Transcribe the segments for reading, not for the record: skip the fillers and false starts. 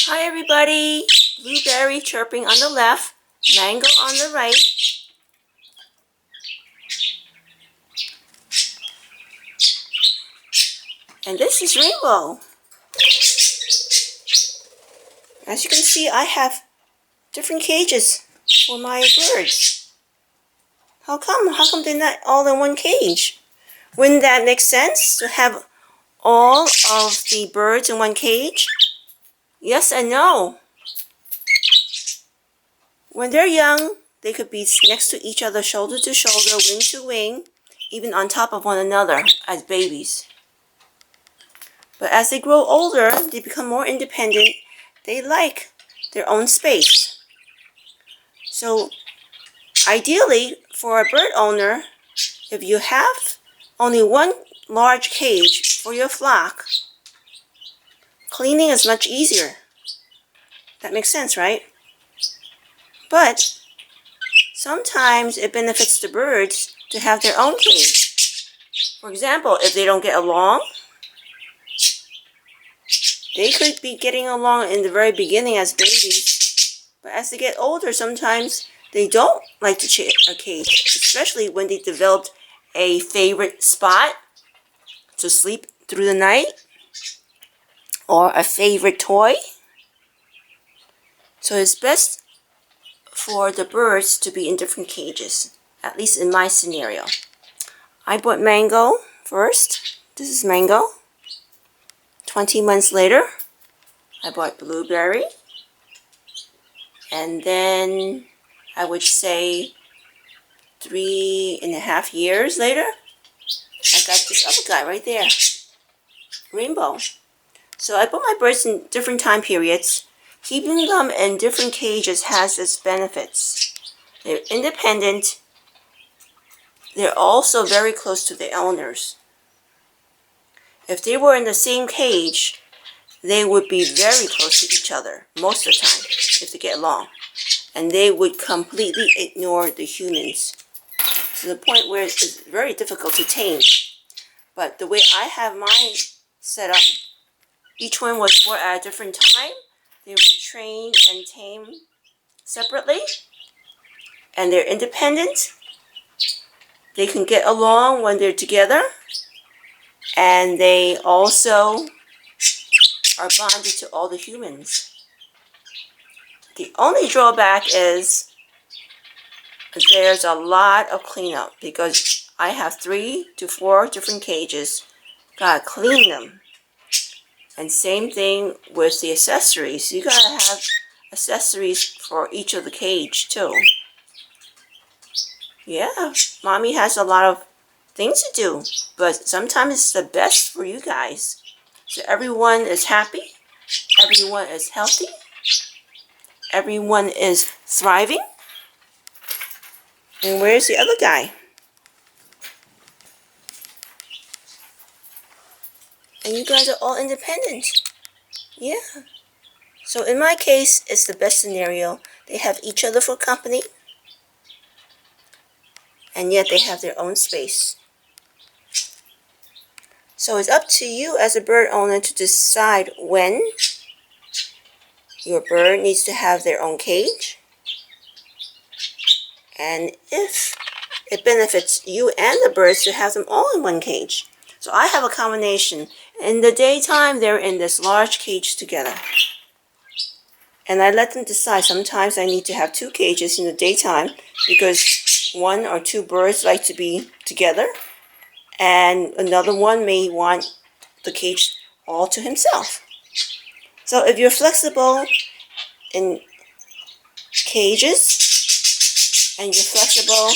Hi everybody, blueberry chirping on the left, mango on the right. And this is Rainbow. As you can see, I have different cages for my birds. How come? How come they're not all in one cage? Wouldn't that make sense to have all of the birds in one cage? Yes and no. When they're young, they could be next to each other, shoulder to shoulder, wing to wing, even on top of one another as babies. But as they grow older, they become more independent. They like their own space. So ideally, for a bird owner, if you have only one large cage for your flock, cleaning is much easier. That makes sense, right? But sometimes it benefits the birds to have their own cage. For example, if they don't get along, they could be getting along in the very beginning as babies, but as they get older, sometimes they don't like to share a cage, especially when they developed a favorite spot to sleep through the night or a favorite toy. So it's best for the birds to be in different cages, at least in my scenario. I bought Mango first. This is Mango. 20 months later, I bought Blueberry. And then I would say 3.5 years later, I got this other guy right there, Rainbow. So I put my birds in different time periods. Keeping them in different cages has its benefits. They're independent. They're also very close to their owners. If they were in the same cage, they would be very close to each other most of the time if they get along. And they would completely ignore the humans to the point where it's very difficult to tame. But the way I have mine set up, each one was brought at a different time. They were trained and tamed separately. And they're independent. They can get along when they're together. And they also are bonded to all the humans. The only drawback is there's a lot of cleanup because I have 3 to 4 different cages. Gotta clean them. And same thing with the accessories. You gotta have accessories for each of the cage too. Yeah, mommy has a lot of things to do, but sometimes it's the best for you guys. So everyone is happy, everyone is healthy, everyone is thriving. And where's the other guy? And you guys are all independent. Yeah. So in my case, it's the best scenario. They have each other for company, and yet they have their own space. So it's up to you as a bird owner to decide when your bird needs to have their own cage, and if it benefits you and the birds to have them all in one cage. So I have a combination. In the daytime, they're in this large cage together. And I let them decide. Sometimes I need to have 2 cages in the daytime because 1 or 2 birds like to be together. And another one may want the cage all to himself. So if you're flexible in cages and you're flexible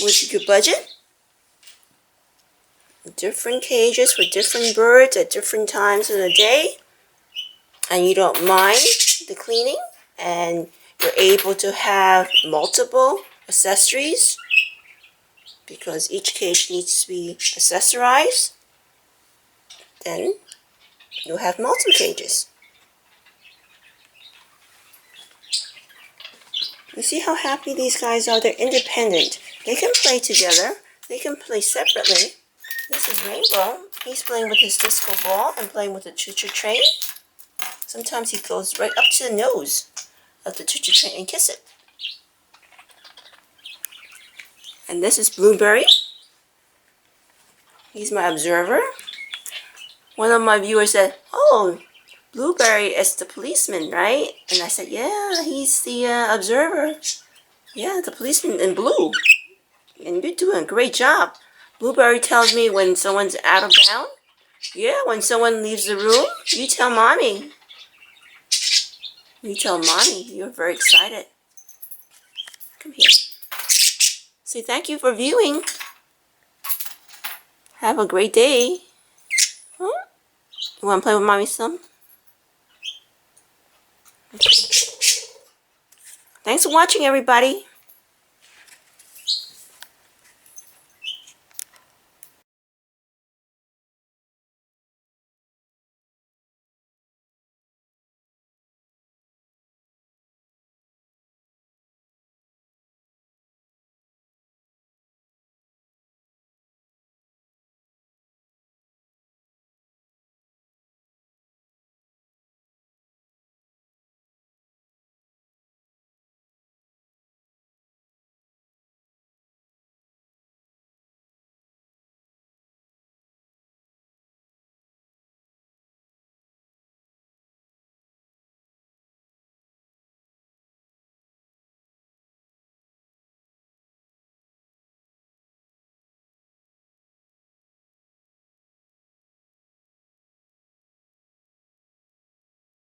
with your budget, different cages for different birds at different times of the day, and you don't mind the cleaning, and you're able to have multiple accessories because each cage needs to be accessorized, then you'll have multiple cages. You see how happy these guys are? They're independent. They can play together. They can play separately. This is Rainbow. He's playing with his disco ball and playing with the choo-choo train. Sometimes he goes right up to the nose of the choo-choo train and kiss it. And this is Blueberry. He's my observer. One of my viewers said, "Oh, Blueberry is the policeman, right?" And I said, "Yeah, he's the observer. Yeah, the policeman in blue. And you're doing a great job." Blueberry tells me when someone's out of bounds. Yeah, when someone leaves the room, you tell Mommy. You tell Mommy. You're very excited. Come here. Say thank you for viewing. Have a great day. Huh? You want to play with Mommy some? Okay. Thanks for watching, everybody.